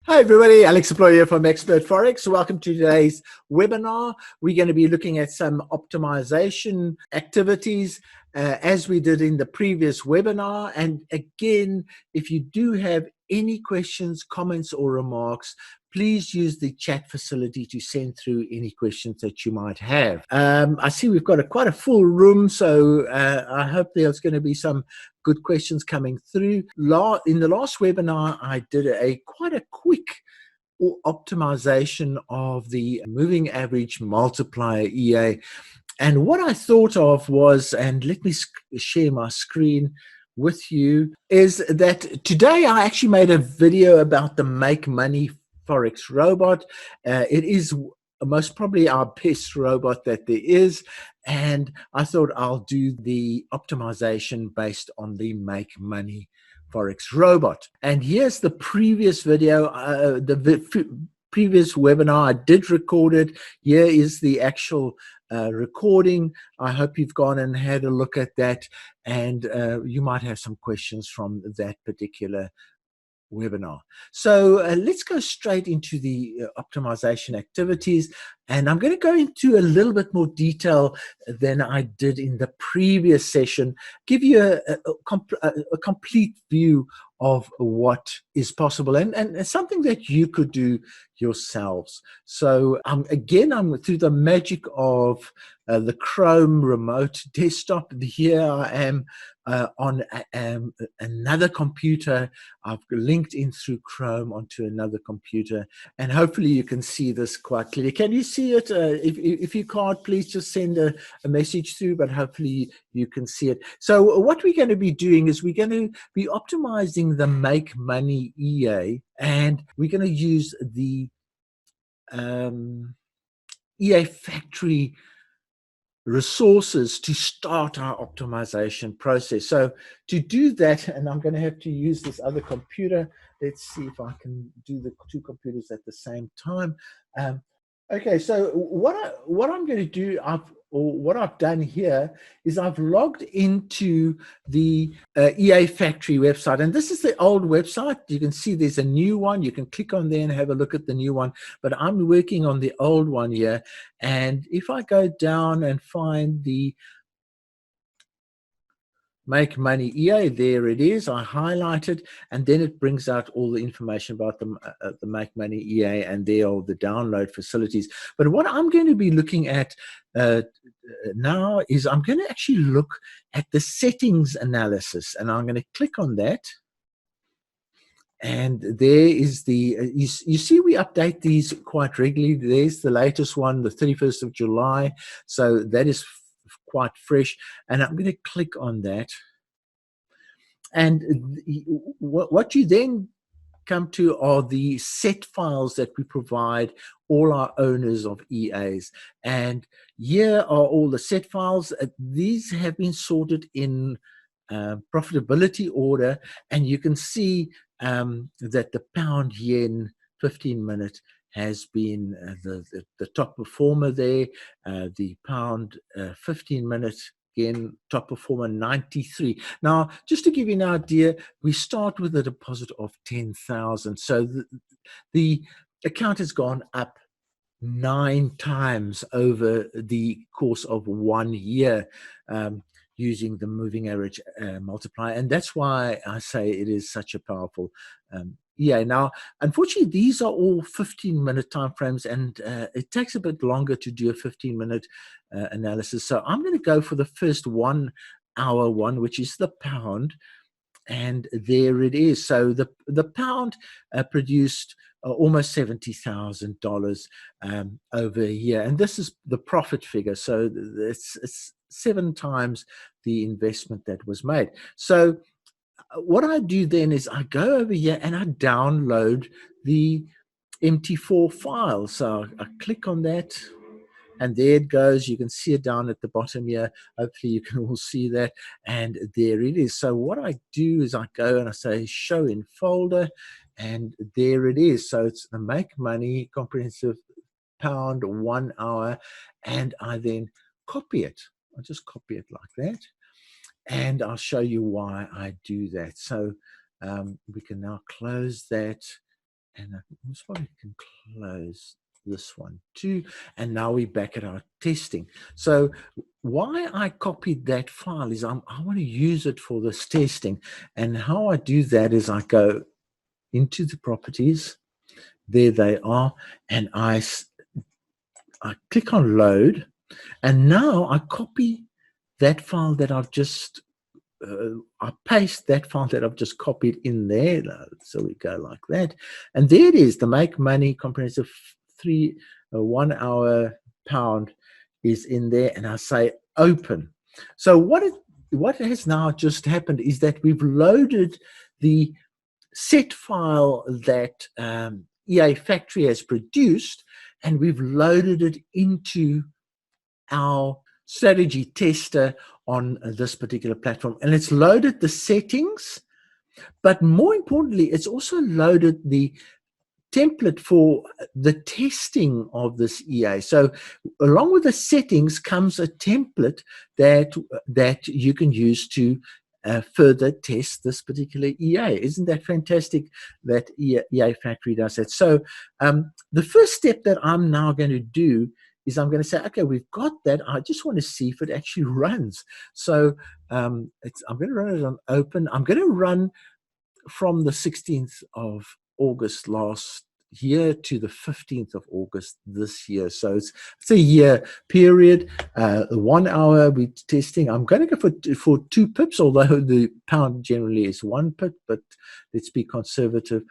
Hi everybody, Alex Employer here from Expert Forex. Welcome to today's webinar. We're going to be looking at some optimization activities as we did in the previous webinar. And again, if you do have any questions, comments or remarks, please use the chat facility to send through any questions that you might have. I see we've got quite a full room, so I hope there's going to be some good questions coming through. In the last webinar, I did quite a quick optimization of the moving average multiplier EA. And what I thought of was, and let me share my screen with you, is that today I actually made a video about the Make Money Forex Robot. It is most probably our best robot that there is. And I thought I'll do the optimization based on the Make Money Forex Robot. And here's the previous video, previous webinar. I did record it. Here is the actual recording. I hope you've gone and had a look at that, and you might have some questions from that particular webinar. So let's go straight into the optimization activities, and I'm going to go into a little bit more detail than I did in the previous session, give you a complete view of what is possible and something that you could do yourselves. So again, I'm through the magic of the Chrome remote desktop. Here I am on another computer. I've linked in through Chrome onto another computer, and hopefully you can see this quite clearly. Can you see it? If you can't, please just send a message through, but hopefully you can see it. So what we're going to be doing is we're going to be optimizing the Make Money EA, and we're going to use the EA factory resources to start our optimization process. So to do that, and I'm going to have to use this other computer. Let's see if I can do the two computers at the same time. Okay, so what I'm going to do, what I've done here is I've logged into the EA Factory website, and this is the old website. You can see there's a new one. You can click on there and have a look at the new one, but I'm working on the old one here. And if I go down and find the Make Money EA, there it is. I highlight it, and then it brings out all the information about the Make Money EA, and there are the download facilities. But what I'm going to be looking at now is I'm going to actually look at the settings analysis, and I'm going to click on that. And there is the, you see we update these quite regularly. There's the latest one, the 31st of July. So that is quite fresh, and I'm going to click on that, and what you then come to are the set files that we provide all our owners of EAs, and here are all the set files. These have been sorted in profitability order, and you can see that the pound yen 15-minute has been the top performer there. The pound 15-minute, again, top performer 93. Now, just to give you an idea, we start with a deposit of 10,000. So the account has gone up 9 times over the course of 1 year. Using the moving average multiplier, and that's why I say it is such a powerful EA. Now, unfortunately, these are all 15-minute time frames, and it takes a bit longer to do a 15-minute analysis. So I'm going to go for the first 1 hour one, which is the pound, and there it is. So the pound produced almost $70,000 over a year, and this is the profit figure. So it's 7 times the investment that was made. So what I do then is I go over here and I download the MT4 file. So I click on that, and there it goes. You can see it down at the bottom here. Hopefully you can all see that, and there it is. So what I do is I go and I say show in folder, and there it is. So it's the Make Money Comprehensive Pound 1 hour, and I then copy it. I'll just copy it like that, and I'll show you why I do that. So we can now close that, And I probably can close this one too. And now we're back at our testing. So why I copied that file is I want to use it for this testing. And how I do that is I go into the properties. There they are. And I click on load. And now I copy that file that I've just I paste that file that I've just copied in there. So we go like that. And there it is, the make money comprehensive 1 hour pound is in there. And I say open. So what has now just happened is that we've loaded the set file that EA Factory has produced, and we've loaded it into our strategy tester on this particular platform. And it's loaded the settings, but more importantly, it's also loaded the template for the testing of this EA. So along with the settings comes a template that you can use to further test this particular EA. Isn't that fantastic that EA Factory does that? So the first step that I'm now going to do is I'm going to say, okay, we've got that. I just want to see if it actually runs. So I'm going to run it on open. I'm going to run from the 16th of August last year to the 15th of August this year. So it's a year period, 1 hour we're testing. I'm going to go for 2 pips, although the pound generally is 1 pip, but let's be conservative.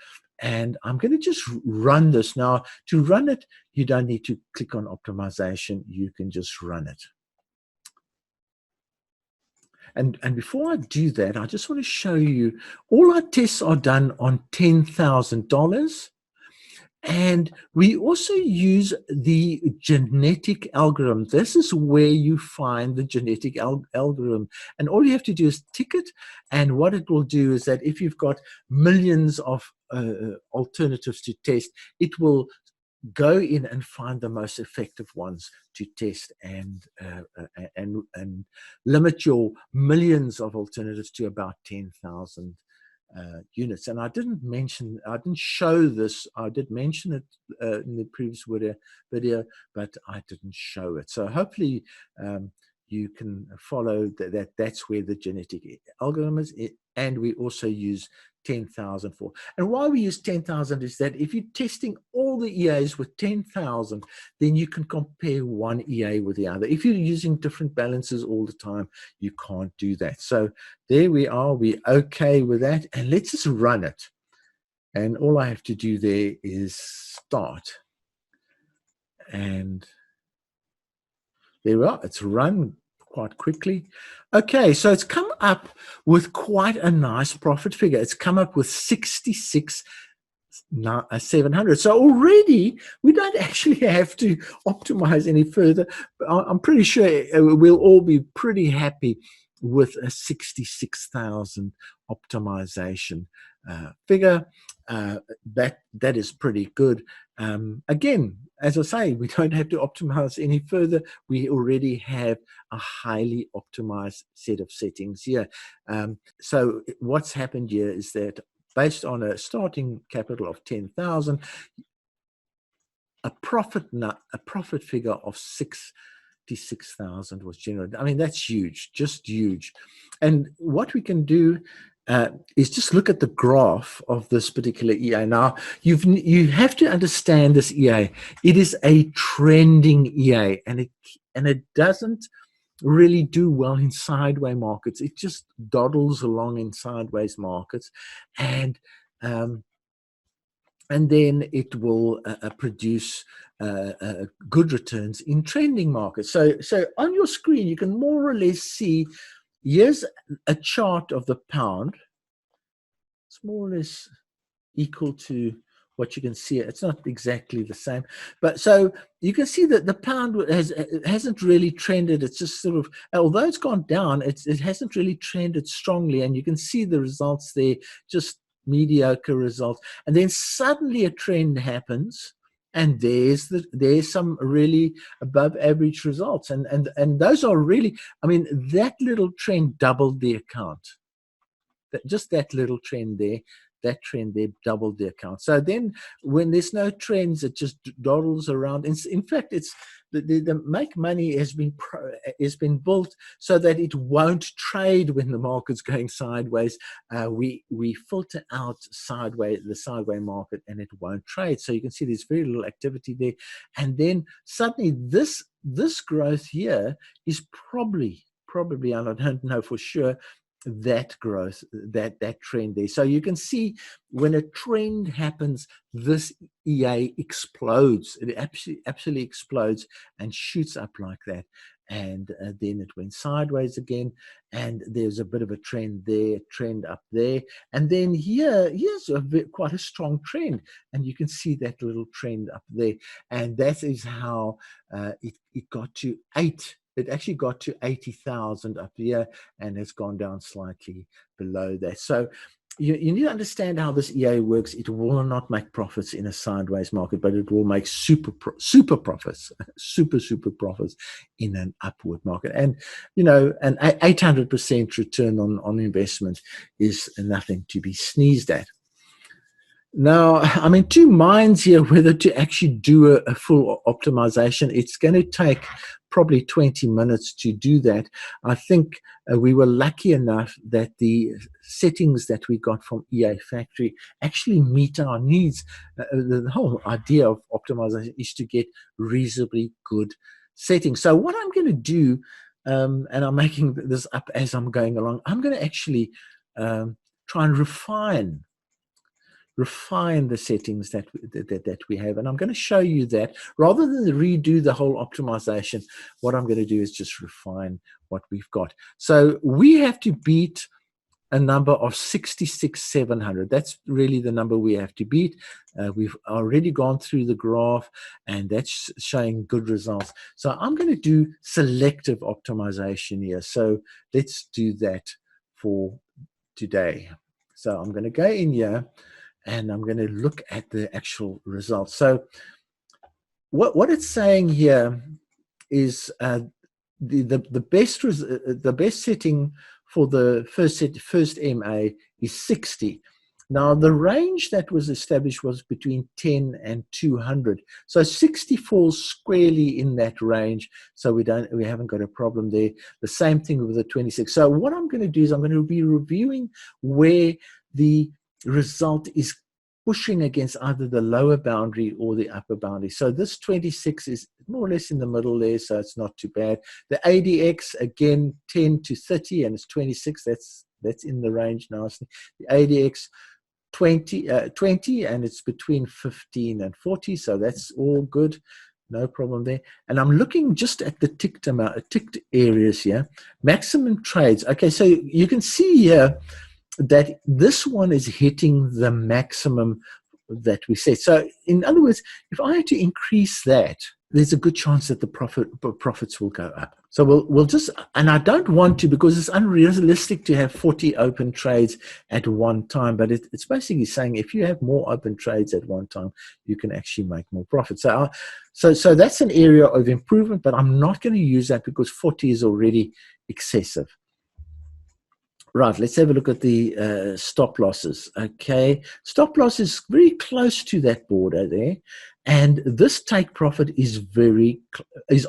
And I'm going to just run this. Now, to run it, you don't need to click on optimization. You can just run it. And before I do that, I just want to show you all our tests are done on $10,000. And we also use the genetic algorithm. This is where you find the genetic algorithm. And all you have to do is tick it. And what it will do is that if you've got millions of alternatives to test, it will go in and find the most effective ones to test and limit your millions of alternatives to about 10,000 units. And I didn't show this. I did mention it in the previous video, but I didn't show it. So hopefully you can follow that's where the genetic algorithm is. And we also use 10,000 for. And why we use 10,000 is that if you're testing all the EAs with 10,000, then you can compare one EA with the other. If you're using different balances all the time, you can't do that. So there we are. We're okay with that. And let's just run it. And all I have to do there is start. And there we are. It's run quite quickly. Okay, so it's come up with quite a nice profit figure. It's come up with 66,700. So already we don't actually have to optimize any further. I'm pretty sure we'll all be pretty happy with a 66,000 optimization figure. That is pretty good. Again, as I say, we don't have to optimize any further. We already have a highly optimized set of settings here. So what's happened here is that based on a starting capital of 10,000, a profit figure of 66,000 was generated. I mean, that's huge, just huge. And what we can do is just look at the graph of this particular EA. Now, you have to understand this EA. It is a trending EA, and it doesn't really do well in sideways markets. It just dawdles along in sideways markets, and then it will produce good returns in trending markets. So on your screen, you can more or less see, here's a chart of the pound. It's more or less equal to what you can see. It's not exactly the same, but so you can see that the pound hasn't really trended. It's just sort of, although it's gone down, it hasn't really trended strongly, and you can see the results there, just mediocre results. And then suddenly a trend happens, and there's some really above average results, and those are really, I mean, that little trend doubled the account. Just that little trend there, that trend there doubled the account. So then when there's no trends, it just dawdles around. In fact, it's the make money has been built so that it won't trade when the market's going sideways. We filter out the sideways market, and it won't trade. So you can see there's very little activity there, and then suddenly this growth here is probably, and I don't know for sure, that growth, that trend there. So you can see when a trend happens, this EA explodes. It absolutely explodes and shoots up like that. And then it went sideways again, and there's a bit of a trend there, trend up there, and then here's quite a strong trend, and you can see that little trend up there, and that is how it got to 8. It actually got to 80,000 up here, and it's gone down slightly below that. So you need to understand how this EA works. It will not make profits in a sideways market, but it will make super profits, super profits in an upward market. And an 800% return on investment is nothing to be sneezed at. Now, I'm in two minds here whether to actually do a full optimization. It's going to take probably 20 minutes to do that. I think we were lucky enough that the settings that we got from EA Factory actually meet our needs. The whole idea of optimization is to get reasonably good settings. So what I'm going to do, and I'm making this up as I'm going along, I'm going to actually try and refine the settings that we have, and I'm going to show you that rather than redo the whole optimization. What I'm going to do is just refine what we've got. So we have to beat a number of 66,700. That's really the number we have to beat. We've already gone through the graph, and that's showing good results. So I'm going to do selective optimization here. So let's do that for today. So I'm going to go in here, and I'm going to look at the actual results. So what it's saying here is the best setting for the first MA is 60. Now the range that was established was between 10 and 200. So 60 falls squarely in that range. So we haven't got a problem there. The same thing with the 26. So what I'm going to do is I'm going to be reviewing where the result is pushing against either the lower boundary or the upper boundary. So this 26 is more or less in the middle there, so it's not too bad. The ADX, again, 10 to 30, and it's 26. That's in the range nicely. The ADX, 20, and it's between 15 and 40, so that's all good. No problem there. And I'm looking just at the ticked areas here. Maximum trades. Okay, so you can see here that this one is hitting the maximum that we set. So in other words, if I had to increase that, there's a good chance that the profits will go up. So we'll just, and I don't want to, because it's unrealistic to have 40 open trades at one time, but it's basically saying if you have more open trades at one time, you can actually make more profit. So that's an area of improvement, but I'm not going to use that because 40 is already excessive. Right, let's have a look at the stop losses. Okay, stop loss is very close to that border there, and this take profit is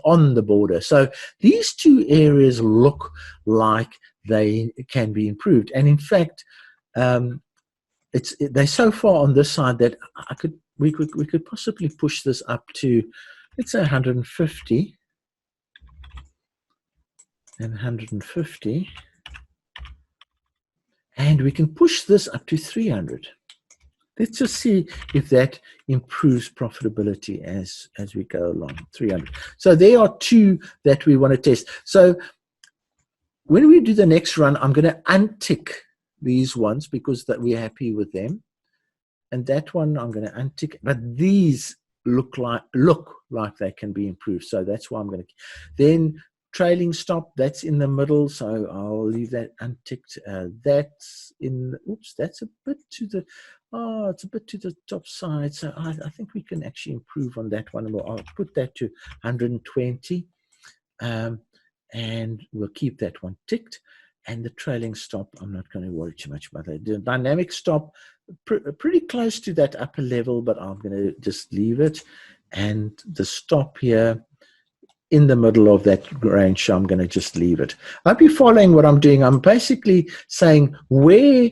on the border. So these two areas look like they can be improved, and in fact, they're so far on this side that we could possibly push this up to, let's say, 150 and 150. And we can push this up to 300. Let's just see if that improves profitability as we go along. 300. So there are two that we want to test. So when we do the next run, I'm going to untick these ones because that we're happy with them. And that one I'm going to untick. But these look like they can be improved. So that's why I'm going to. Then trailing stop, that's in the middle, so I'll leave that unticked. That's in, oops, that's a bit to the, it's a bit to the top side, so I think we can actually improve on that one. I'll put that to 120, and we'll keep that one ticked. And the trailing stop, I'm not going to worry too much about that. The dynamic stop, pretty close to that upper level, but I'm going to just leave it. And the stop here in the middle of that range, so I'm going to just leave it. I hope you're following what I'm doing. I'm basically saying where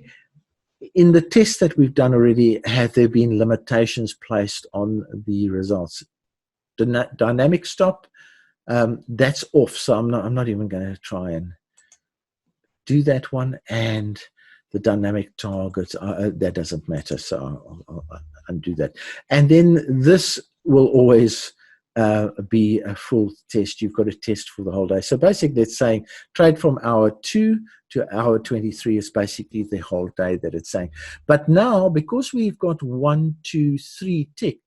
in the test that we've done already have there been limitations placed on the results. The dynamic stop, that's off, so I'm not even going to try and do that one. And the dynamic target, that doesn't matter, so I'll undo that. And then this will always be a full test. You've got to test for the whole day. So basically it's saying trade from hour 2 to hour 23 is basically the whole day that it's saying. But now, because we've got 1, 2, 3 ticked,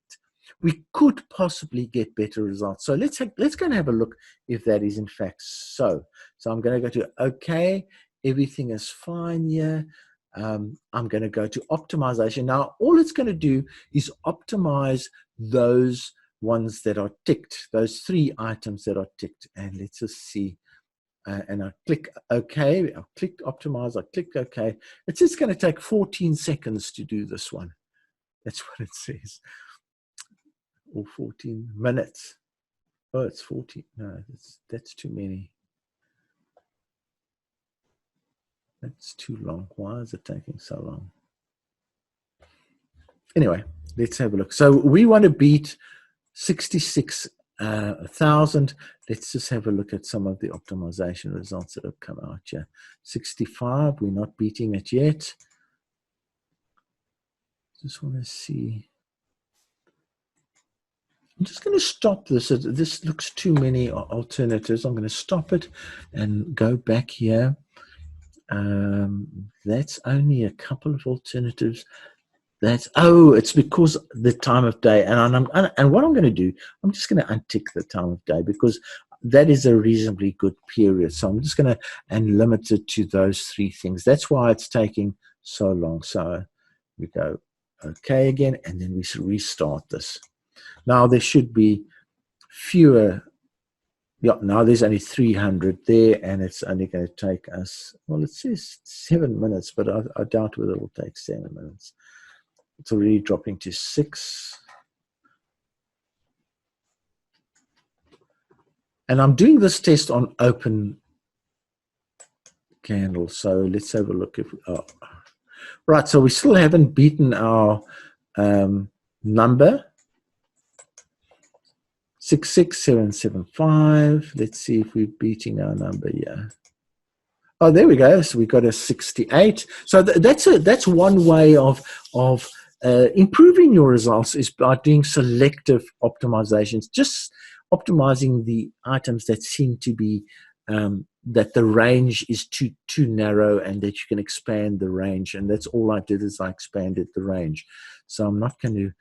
we could possibly get better results. So let's go and have a look if that is in fact so. So I'm going to go to OK. Everything is fine here. I'm going to go to optimization. Now, all it's going to do is optimize those ones that are ticked, those 3 items that are ticked. And let's just see. And I click OK. I click optimize. I click OK. It's just going to take 14 seconds to do this one. That's what it says. Or 14 minutes. Oh, it's 14. No, that's too many. That's too long. Why is it taking so long? Anyway, let's have a look. So we want to beat 66,000. Let's just have a look at some of the optimization results that have come out here. 65, we're not beating it yet. Just want to see. I'm just going to stop this. This looks too many alternatives. I'm going to stop it and go back here. That's only a couple of alternatives. It's because the time of day. And what I'm going to do, I'm just going to untick the time of day because that is a reasonably good period. So I'm just going to limit it to those 3 things. That's why it's taking so long. So we go OK again, and then we restart this. Now there should be fewer. Yeah, now there's only 300 there, and it's only going to take us, well, it says 7 minutes, but I doubt whether it will take 7 minutes. It's already dropping to 6. And I'm doing this test on open candle. So let's have a look. Right, so we still haven't beaten our number. 66775. Let's see if we're beating our number here. Oh, there we go. So we got a 68. So that's one way of improving your results is by doing selective optimizations, just optimizing the items that seem to be that the range is too narrow and that you can expand the range. And that's all I did is I expanded the range. So I'm not going to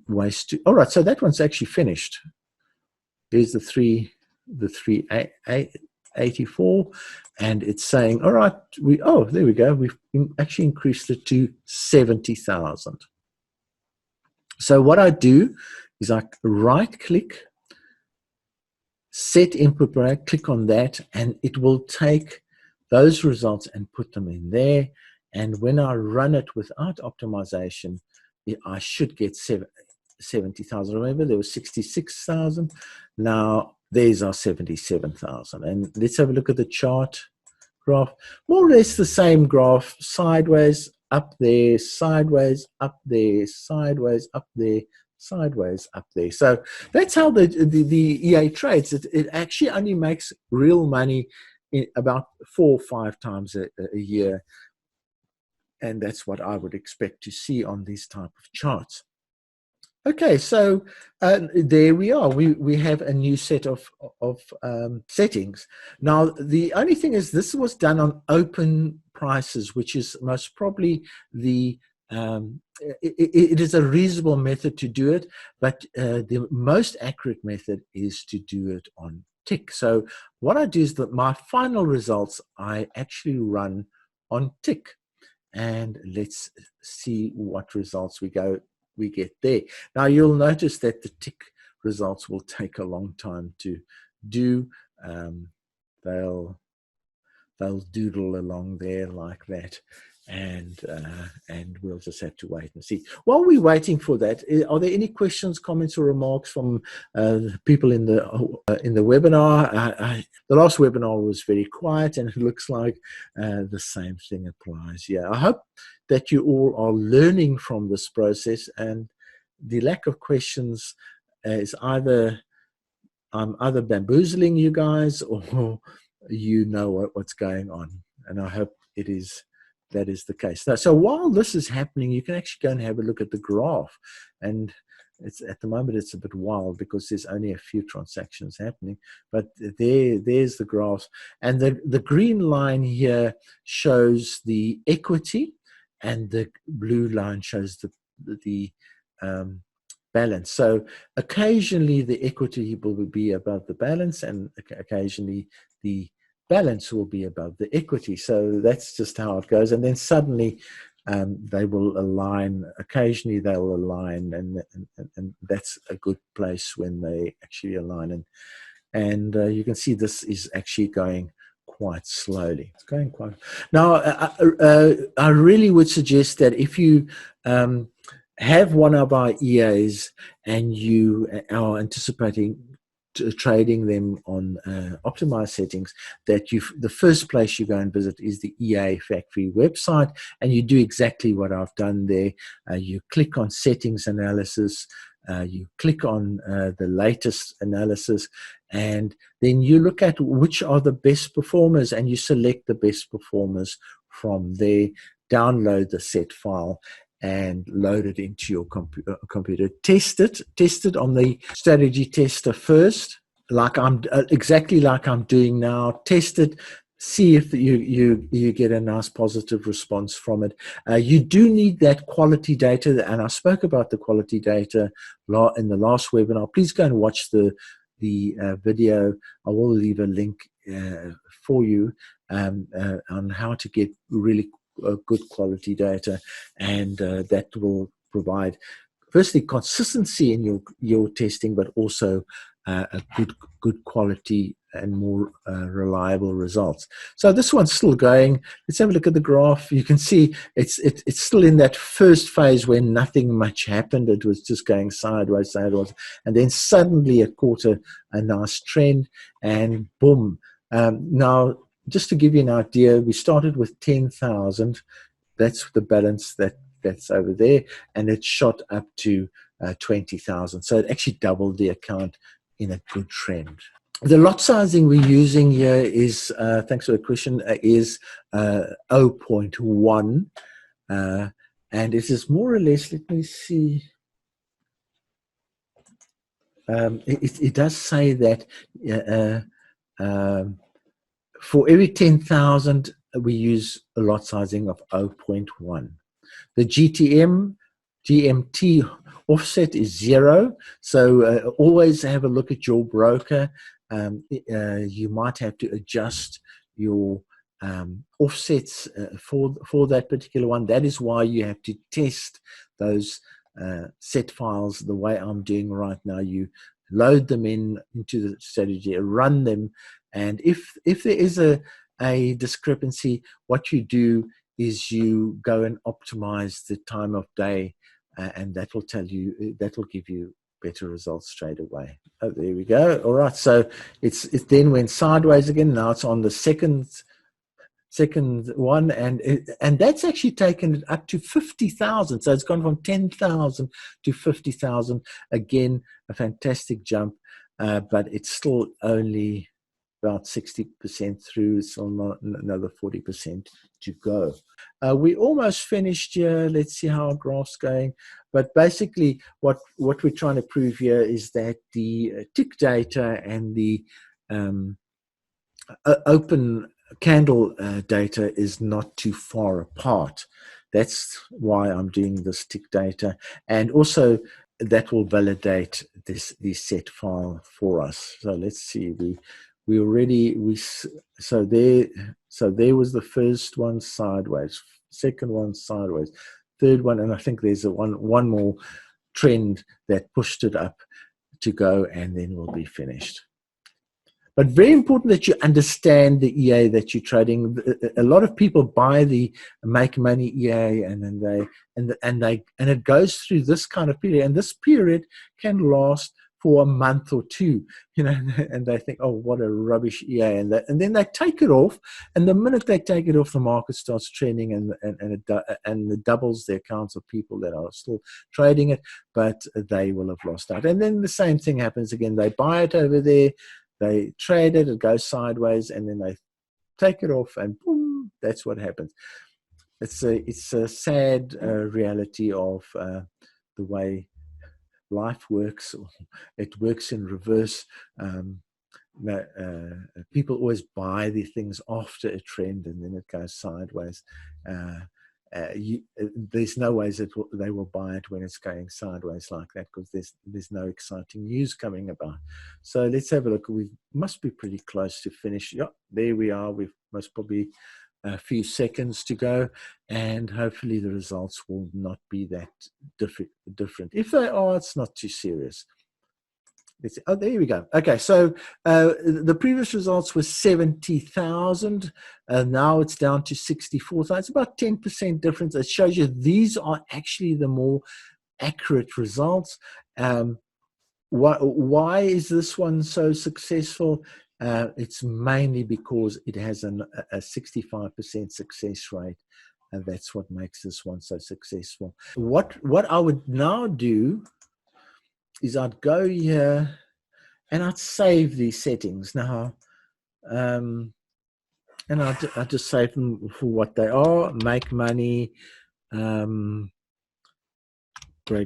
waste all right, so that one's actually finished. There's the 384, and it's saying, all right, there we go. We've actually increased it to 70,000. So what I do is I right-click, set input parameter, click on that, and it will take those results and put them in there. And when I run it without optimization, I should get 70,000. Remember, there was 66,000. Now there's our 77,000. And let's have a look at the chart graph. More or less the same graph, sideways, up there, sideways, up there, sideways, up there, sideways, up there. So that's how the EA trades. It actually only makes real money in about 4 or 5 times a year. And that's what I would expect to see on these type of charts. Okay, so there we are. We have a new set of settings. Now, the only thing is this was done on open prices, which is most probably the it is a reasonable method to do it, but the most accurate method is to do it on tick. So what I do is that my final results I actually run on tick, and let's see what results we get there. Now you'll notice that the tick results will take a long time to do. They'll they'll doodle along there like that, and we'll just have to wait and see. While we're waiting for that, are there any questions, comments, or remarks from people in the webinar? The last webinar was very quiet, and it looks like the same thing applies. Yeah, I hope that you all are learning from this process, and the lack of questions is either I'm either bamboozling you guys, or you know what's going on, and I hope that is the case. So while this is happening, you can actually go and have a look at the graph, and it's at the moment it's a bit wild because there's only a few transactions happening, but there's the graph, and the green line here shows the equity, and the blue line shows the balance. So occasionally the equity will be above the balance, and occasionally the balance will be above the equity. So that's just how it goes. And then suddenly they will align. Occasionally they'll align, and that's a good place when they actually align. And you can see this is actually going quite slowly. It's going quite. Now, I really would suggest that if you have one of our EAs and you are anticipating trading them on optimized settings, that the first place you go and visit is the EA factory website, and you do exactly what I've done there. You click on settings analysis, you click on the latest analysis, and then you look at which are the best performers, and you select the best performers from there, download the set file, and load it into your computer. Test it on the strategy tester first, like exactly like I'm doing now. Test it, see if you get a nice positive response from it. You do need that quality data, and I spoke about the quality data in the last webinar. Please go and watch the video. I will leave a link for you on how to get really good quality data, and that will provide firstly consistency in your testing, but also a good quality and more reliable results. So this one's still going. Let's have a look at the graph. You can see it's still in that first phase where nothing much happened. It was just going sideways, and then suddenly it caught a nice trend, and boom. Now, just to give you an idea, we started with 10,000. That's the balance that's over there, and it shot up to 20,000. So it actually doubled the account in a good trend. The lot sizing we're using here is, thanks for the question, is 0.1. And it is more or less, let me see. It does say that for every 10,000, we use a lot sizing of 0.1. The GMT offset is 0. So always have a look at your broker. You might have to adjust your offsets for that particular one. That is why you have to test those set files the way I'm doing right now. You load them into the strategy, run them, and if there is a discrepancy, what you do is you go and optimize the time of day, and that will give you better results straight away. Oh, there we go. All right, so it then went sideways again. Now it's on the second one, and that's actually taken it up to 50,000. So it's gone from 10,000 to 50,000. Again, a fantastic jump, but it's still only about 60% through, so another 40% to go. We almost finished here. Let's see how our graph's going. But basically, what we're trying to prove here is that the tick data and the open candle data is not too far apart. That's why I'm doing this tick data, and also that will validate the set file for us. So let's see. So there was the first one sideways, second one sideways, third one, and I think there's one more trend that pushed it up to go, and then we'll be finished. But very important that you understand the EA that you're trading. A lot of people buy the make money EA, and then and it goes through this kind of period, and this period can last for a month or two, and they think, oh, what a rubbish EA, and then they take it off, and the minute they take it off, the market starts trending, and it doubles the accounts of people that are still trading it, but they will have lost out. And then the same thing happens again. They buy it over there, they trade it, it goes sideways, and then they take it off, and boom, that's what happens. It's a sad reality of the way life works. It works in reverse. People always buy the things after a trend, and then it goes sideways. There's no ways that they will buy it when it's going sideways like that, because there's no exciting news coming about. So let's have a look. We must be pretty close to finish. Yeah, there we are. We've most probably a few seconds to go, and hopefully the results will not be that different. If they are, it's not too serious. Oh, there we go. Okay, so the previous results were 70,000. Now it's down to 64,000. It's about 10% difference. It shows you these are actually the more accurate results. Why is this one so successful? It's mainly because it has a 65% success rate, and that's what makes this one so successful. What I would now do is I'd go here and I'd save these settings now, and I'd just save them for what they are: make money, Great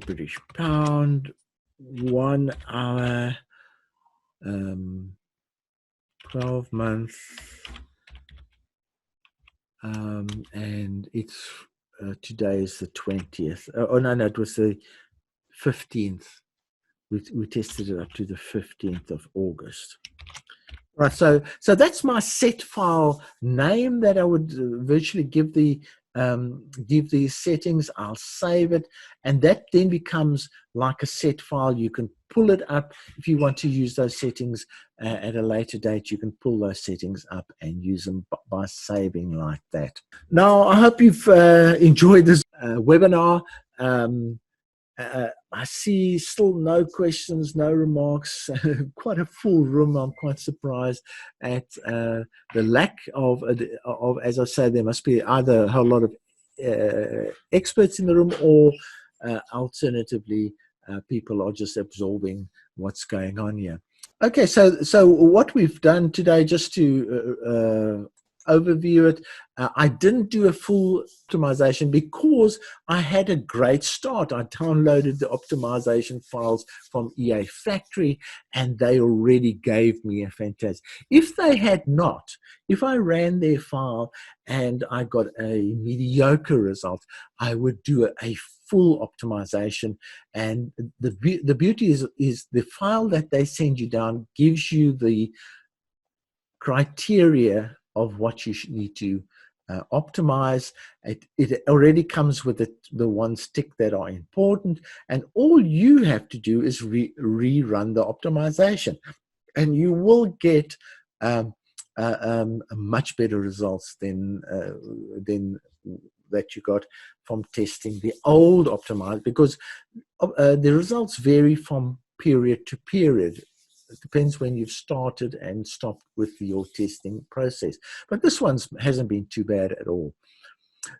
British Pound, 1 hour, 12 months, and it's today is the 20th. Oh no, it was the 15th. We tested it up to the 15th of August. Right, so that's my set file name that I would virtually give these settings. I'll save it, and that then becomes like a set file. You can pull it up if you want to use those settings at a later date. You can pull those settings up and use them by saving like that. Now, I hope you've enjoyed this webinar. I see still no questions, no remarks, quite a full room. I'm quite surprised at the lack of, as I say, there must be either a whole lot of experts in the room, or alternatively, people are just absorbing what's going on here. Okay, so what we've done today, just to overview it, I didn't do a full optimization because I had a great start. I downloaded the optimization files from EA Factory, and they already gave me a fantastic. If they had not, if I ran their file and I got a mediocre result, I would do a full optimization. And the beauty is the file that they send you down gives you the criteria of what you should need to optimize. It already comes with the ones ticked that are important, and all you have to do is rerun the optimization, and you will get much better results than that you got from testing the old optimizer, because the results vary from period to period. It depends when you've started and stopped with your testing process. But this one hasn't been too bad at all.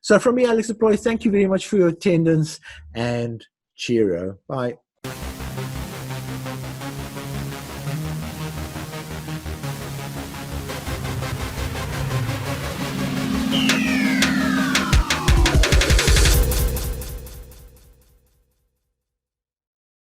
So from me, Alex Deploy, thank you very much for your attendance, and cheerio. Bye.